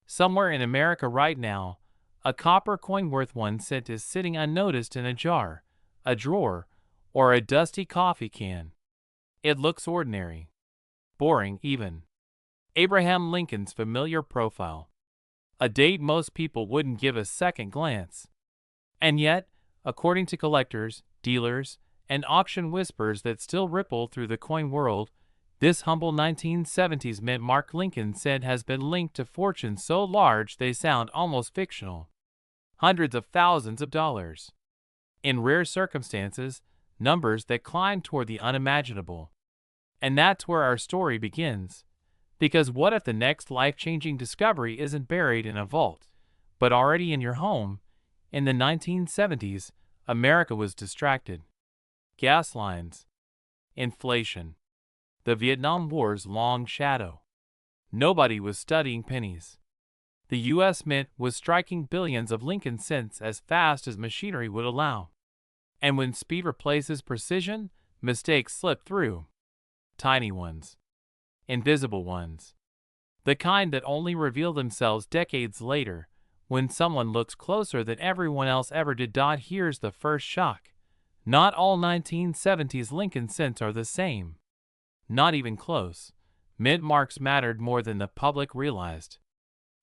Somewhere in America right now, a copper coin worth 1 cent is sitting unnoticed in a jar, a drawer, or a dusty coffee can. It looks ordinary, boring even. Abraham Lincoln's familiar profile. A date most people wouldn't give a second glance. And yet, according to collectors, dealers, and auction whispers that still ripple through the coin world, this humble 1970s mint Mark Lincoln cent has been linked to fortunes so large they sound almost fictional. Hundreds of thousands of dollars. In rare circumstances, numbers that climb toward the unimaginable. And that's where our story begins. Because what if the next life-changing discovery isn't buried in a vault, but already in your home? In the 1970s, America was distracted. gas lines, inflation, the Vietnam War's long shadow. Nobody was studying pennies. The U.S. Mint was striking billions of Lincoln cents as fast as machinery would allow. And when speed replaces precision, mistakes slip through. Tiny ones. Invisible ones. The kind that only reveal themselves decades later, when someone looks closer than everyone else ever did. Here's the first shock. Not all 1970s Lincoln cents are the same. Not even close. Mint marks mattered more than the public realized.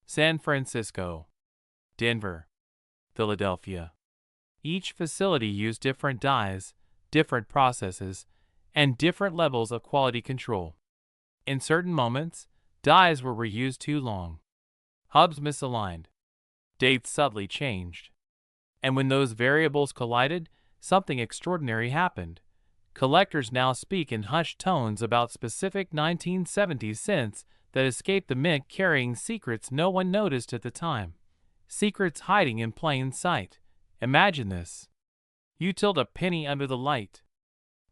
San Francisco, Denver, Philadelphia. Each facility used different dies, different processes, and different levels of quality control. In certain moments, dies were reused too long. Hubs misaligned. Dates subtly changed. And when those variables collided, something extraordinary happened. Collectors now speak in hushed tones about specific 1970s cents that escaped the mint, carrying secrets no one noticed at the time. Secrets hiding in plain sight. Imagine this. You tilt a penny under the light.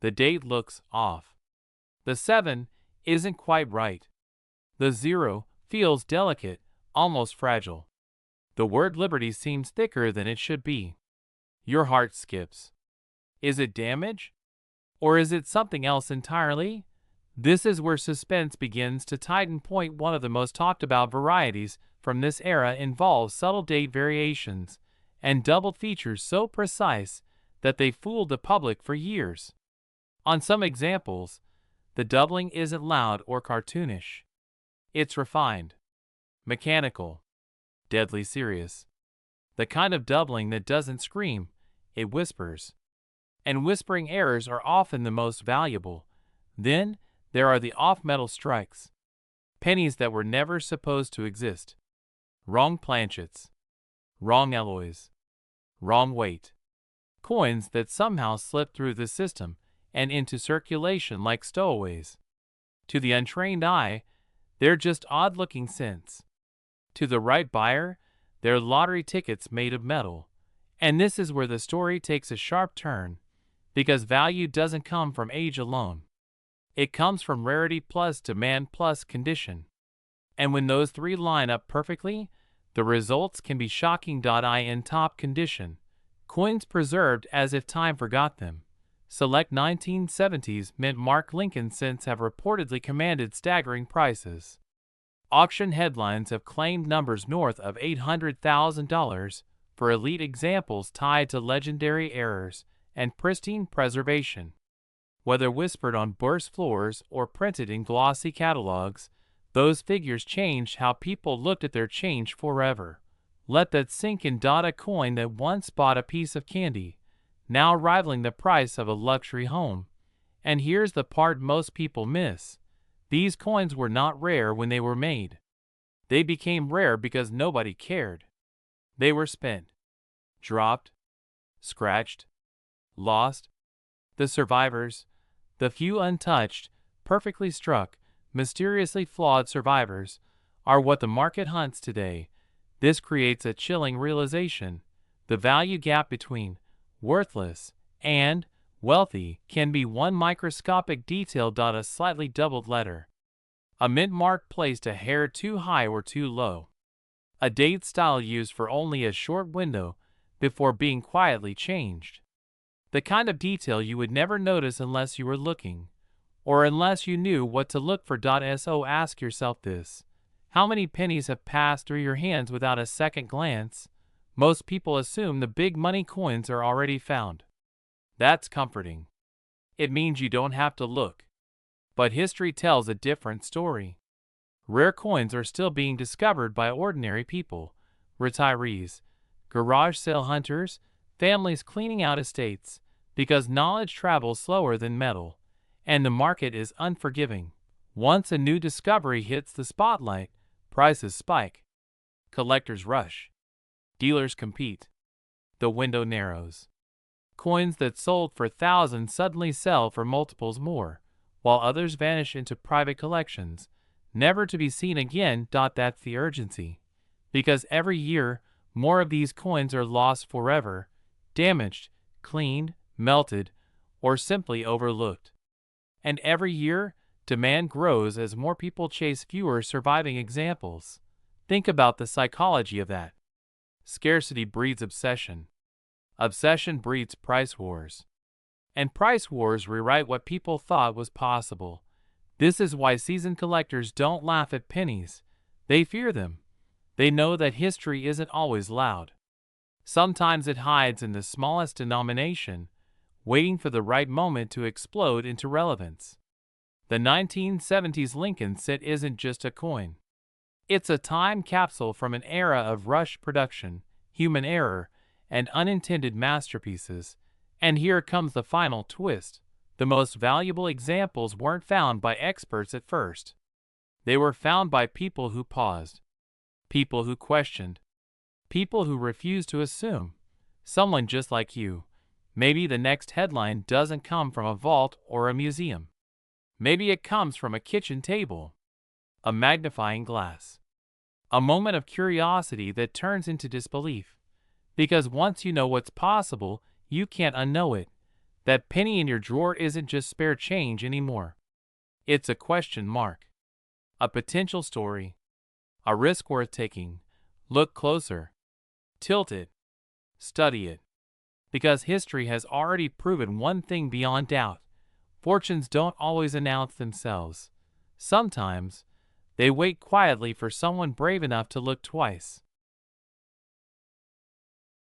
The date looks off. The 7 isn't quite right. The 0 feels delicate, almost fragile. The word liberty seems thicker than it should be. Your heart skips. Is it damage? Or is it something else entirely? This is where suspense begins to tighten. Point one of the most talked about varieties from this era involves subtle date variations and doubled features so precise that they fooled the public for years. On some examples, the doubling isn't loud or cartoonish. It's refined, mechanical, deadly serious. The kind of doubling that doesn't scream, it whispers. And whispering errors are often the most valuable. Then, there are the off-metal strikes. Pennies that were never supposed to exist. Wrong planchets. Wrong alloys. Wrong weight. Coins that somehow slip through the system and into circulation like stowaways. To the untrained eye, they're just odd-looking cents. To the right buyer, they're lottery tickets made of metal. And this is where the story takes a sharp turn, because value doesn't come from age alone. It comes from rarity plus demand plus condition. And when those three line up perfectly, the results can be shocking. In top condition, coins preserved as if time forgot them. Select 1970s mint mark Lincoln cents have reportedly commanded staggering prices. Auction headlines have claimed numbers north of $800,000 for elite examples tied to legendary errors and pristine preservation. Whether whispered on burst floors or printed in glossy catalogs, those figures changed how people looked at their change forever. Let that sink in. A coin that once bought a piece of candy, now rivaling the price of a luxury home. And here's the part most people miss. These coins were not rare when they were made. They became rare because nobody cared. They were spent, dropped, scratched, lost. The survivors, the few untouched, perfectly struck, mysteriously flawed survivors, are what the market hunts today. This creates a chilling realization. The value gap between worthless and wealthy can be one microscopic detail. A slightly doubled letter. A mint mark placed a hair too high or too low. A date style used for only a short window before being quietly changed. The kind of detail you would never notice unless you were looking, or unless you knew what to look for. So ask yourself this. How many pennies have passed through your hands without a second glance? Most people assume the big money coins are already found. That's comforting. It means you don't have to look. But history tells a different story. Rare coins are still being discovered by ordinary people, retirees, garage sale hunters, families cleaning out estates, because knowledge travels slower than metal, and the market is unforgiving. Once a new discovery hits the spotlight, prices spike. Collectors rush. Dealers compete. The window narrows. Coins that sold for thousands suddenly sell for multiples more, while others vanish into private collections, never to be seen again. That's the urgency. Because every year, more of these coins are lost forever, damaged, cleaned, melted, or simply overlooked. And every year, demand grows as more people chase fewer surviving examples. Think about the psychology of that. Scarcity breeds obsession. Obsession breeds price wars. And price wars rewrite what people thought was possible. This is why seasoned collectors don't laugh at pennies. They fear them. They know that history isn't always loud. Sometimes it hides in the smallest denomination, waiting for the right moment to explode into relevance. The 1970s Lincoln cent isn't just a coin. It's a time capsule from an era of rushed production, human error, and unintended masterpieces. And here comes the final twist. The most valuable examples weren't found by experts at first. They were found by people who paused, people who questioned, people who refused to assume. Someone just like you. Maybe the next headline doesn't come from a vault or a museum. Maybe it comes from a kitchen table, a magnifying glass, a moment of curiosity that turns into disbelief. Because once you know what's possible, you can't unknow it. That penny in your drawer isn't just spare change anymore. It's a question mark, a potential story, a risk worth taking. Look closer, tilt it, study it. Because history has already proven one thing beyond doubt. Fortunes don't always announce themselves. Sometimes, they wait quietly for someone brave enough to look twice.